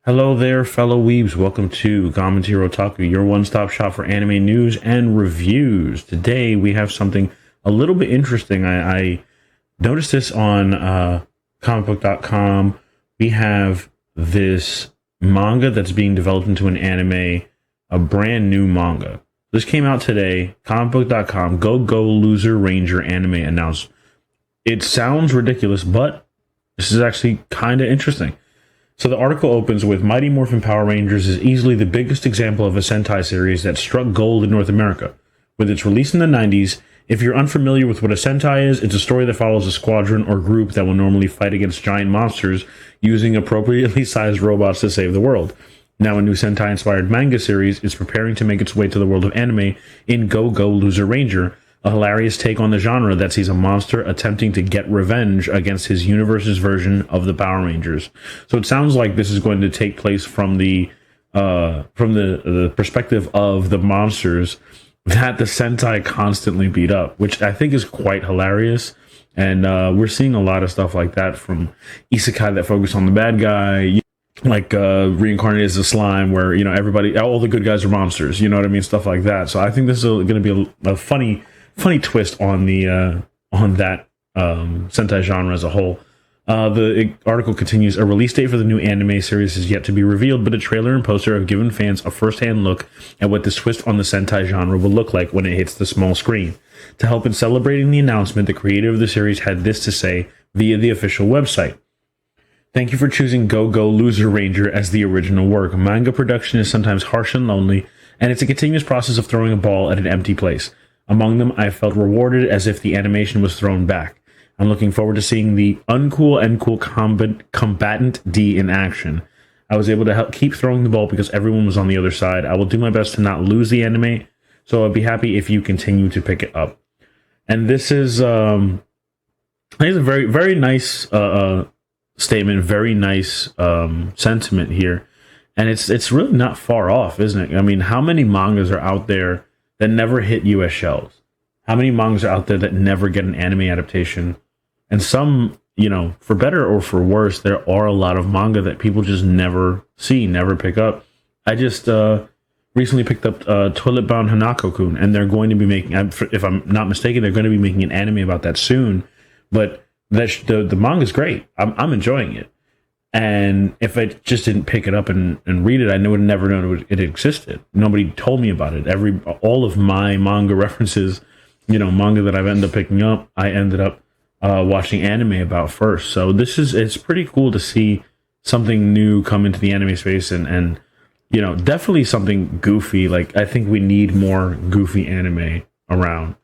Hello there, fellow weebs. Welcome to Gamentiro Otaku, your one-stop shop for anime news and reviews. Today, we have something a little bit interesting. I noticed this on comicbook.com. We have this manga that's being developed into an anime, a brand new manga. This came out today, comicbook.com, Go Loser Ranger anime announced. It sounds ridiculous, but this is actually kind of interesting. So the article opens with Mighty Morphin Power Rangers is easily the biggest example of a Sentai series that struck gold in North America. With its release in the 90s, if you're unfamiliar with what a Sentai is, it's a story that follows a squadron or group that will normally fight against giant monsters using appropriately sized robots to save the world. Now a new Sentai-inspired manga series is preparing to make its way to the world of anime in Go Loser Ranger, a hilarious take on the genre that sees a monster attempting to get revenge against his universe's version of the Power Rangers. So it sounds like this is going to take place from the perspective of the monsters that the Sentai constantly beat up, which I think is quite hilarious. And we're seeing a lot of stuff like that from isekai that focus on the bad guy, like reincarnated as a slime, where all the good guys are monsters. You know what I mean? Stuff like that. So I think this is going to be a funny twist on that Sentai genre as a whole. The article continues, a release date for the new anime series is yet to be revealed, but a trailer and poster have given fans a first-hand look at what this twist on the Sentai genre will look like when it hits the small screen. To help in celebrating the announcement, the creator of the series had this to say via the official website. Thank you for choosing Go Loser Ranger as the original work. Manga production is sometimes harsh and lonely, and it's a continuous process of throwing a ball at an empty place. Among them, I felt rewarded as if the animation was thrown back. I'm looking forward to seeing the uncool and cool combatant D in action. I was able to keep throwing the ball because everyone was on the other side. I will do my best to not lose the anime, so I'd be happy if you continue to pick it up. And this is I think it's a very, very nice statement, very nice sentiment here. And it's really not far off, isn't it? I mean, how many mangas are out there that never hit US shelves? How many mangas are out there that never get an anime adaptation? And some, for better or for worse, there are a lot of manga that people just never see, never pick up. I just recently picked up Toilet Bound Hanako-kun, and they're going to be making, if I'm not mistaken, they're going to be making an anime about that soon. But the manga's great. I'm enjoying it. And if I just didn't pick it up and read it, I would have never known it existed. Nobody told me about it. All of my manga references, manga that I've ended up picking up, I ended up watching anime about first. So it's pretty cool to see something new come into the anime space and definitely something goofy. Like, I think we need more goofy anime around.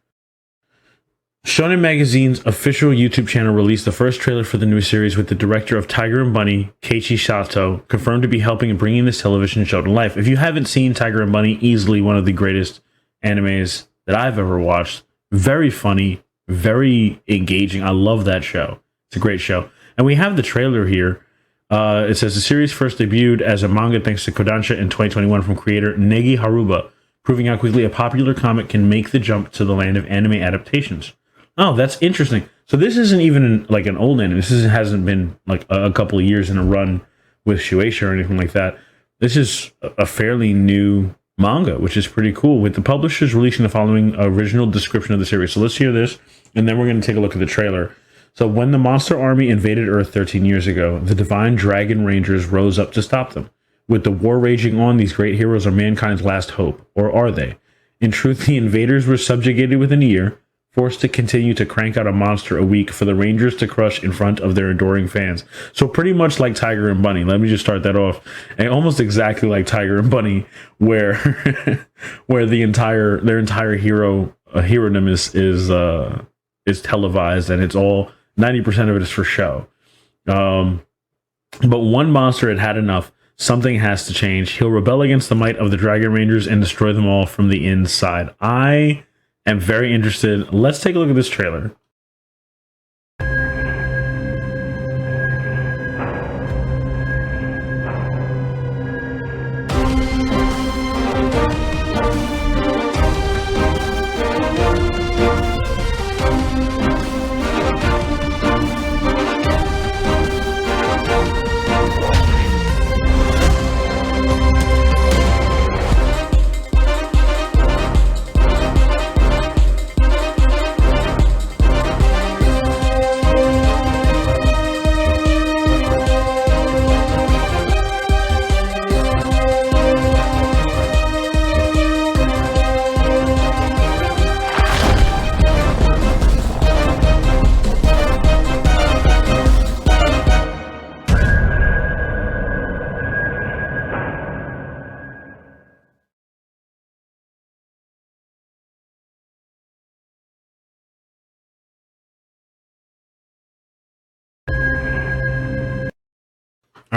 Shonen Magazine's official YouTube channel released the first trailer for the new series with the director of Tiger and Bunny, Keiichi Sato, confirmed to be helping in bringing this television show to life. If you haven't seen Tiger and Bunny, easily one of the greatest animes that I've ever watched. Very funny, very engaging. I love that show. It's a great show. And we have the trailer here. It says the series first debuted as a manga thanks to Kodansha in 2021 from creator Negi Haruba, proving how quickly a popular comic can make the jump to the land of anime adaptations. Oh, that's interesting. So this isn't even like an old anime. This hasn't been like a couple of years in a run with Shueisha or anything like that. This is a fairly new manga, which is pretty cool, with the publishers releasing the following original description of the series. So let's hear this, and then we're going to take a look at the trailer. So when the monster army invaded Earth 13 years ago, the divine dragon rangers rose up to stop them. With the war raging on, these great heroes are mankind's last hope. Or are they? In truth, the invaders were subjugated within a year, forced to continue to crank out a monster a week for the Rangers to crush in front of their adoring fans. So pretty much like Tiger and Bunny. Let me just start that off. And almost exactly like Tiger and Bunny, where where their entire hero-dom is televised, and it's all 90% of it is for show. But one monster had enough. Something has to change. He'll rebel against the might of the Dragon Rangers and destroy them all from the inside. I am very interested. Let's take a look at this trailer.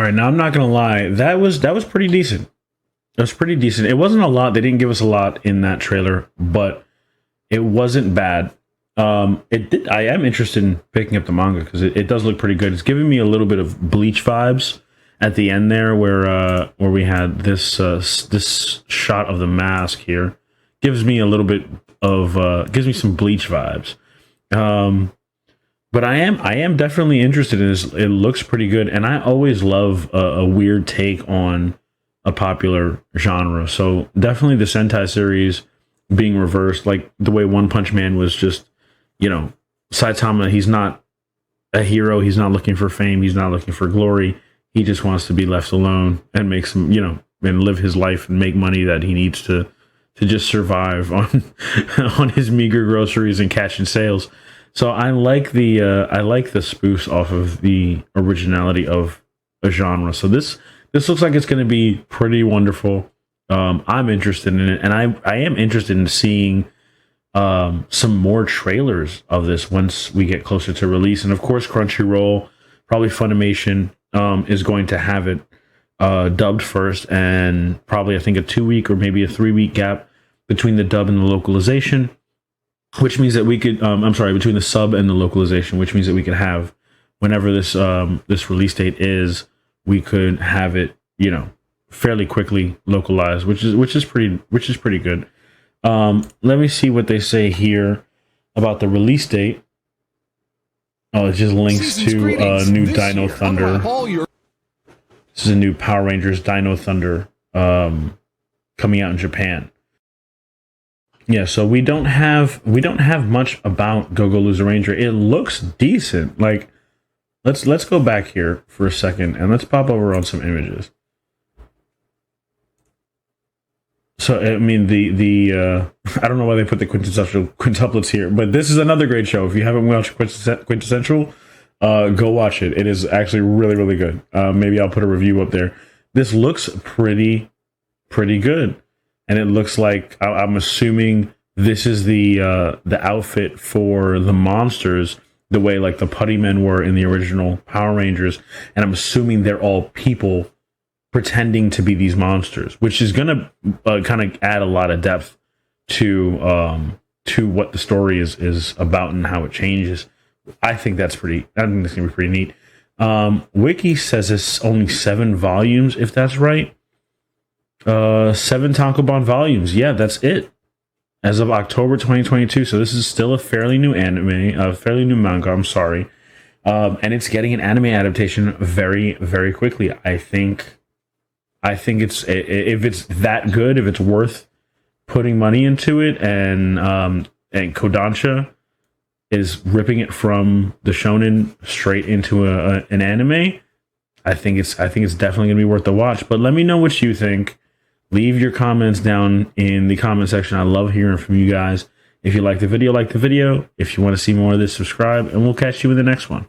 All right, now I'm not gonna lie, that was pretty decent. It was pretty decent. It wasn't a lot. They didn't give us a lot in that trailer, but it wasn't bad. It did. I am interested in picking up the manga because it does look pretty good. It's giving me a little bit of Bleach vibes at the end there, where we had this this shot of the mask here. Gives me a little bit of gives me some Bleach vibes. But I am definitely interested in this. It looks pretty good, and I always love a weird take on a popular genre. So definitely the Sentai series being reversed, like the way One Punch Man was just, you know, Saitama, he's not a hero, he's not looking for fame, he's not looking for glory, he just wants to be left alone and make some, you know, and live his life and make money that he needs to just survive on on his meager groceries and catching sales. So I like the spoofs off of the originality of a genre. So this looks like it's going to be pretty wonderful. I'm interested in it, and I am interested in seeing some more trailers of this once we get closer to release. And of course, Crunchyroll, probably Funimation, is going to have it dubbed first, and probably I think a 2-week or maybe a 3-week gap between the dub and the localization, which means that we could between the sub and the localization, which means that we could have, whenever this this release date is, we could have it, you know, fairly quickly localized, which is pretty good. Let me see what they say here about the release date. Oh, it just links to new Dino Thunder. This is a new Power Rangers Dino Thunder coming out in Japan. Yeah, so we don't have much about Go Go Loser Ranger. It looks decent. Like, let's go back here for a second and let's pop over on some images. So I mean the I don't know why they put the quintuplets here, but this is another great show. If you haven't watched Quintessential, go watch it. It is actually really good. Maybe I'll put a review up there. This looks pretty good. And it looks like, I'm assuming this is the outfit for the monsters, the way like the Putty Men were in the original Power Rangers. And I'm assuming they're all people pretending to be these monsters, which is going to kind of add a lot of depth to what the story is about and how it changes. I think that's going to be pretty neat. Wiki says it's only 7 volumes, if that's right. 7 tankobon volumes. Yeah, that's it. As of October 2022. So this is still a fairly new anime, a fairly new manga, I'm sorry. And it's getting an anime adaptation very, very quickly. I think it's, if it's that good, if it's worth putting money into it, and Kodansha is ripping it from the shonen straight into an anime, I think it's definitely gonna be worth the watch. But let me know what you think. Leave your comments down in the comment section. I love hearing from you guys. If you like the video, like the video. If you want to see more of this, subscribe, and we'll catch you in the next one.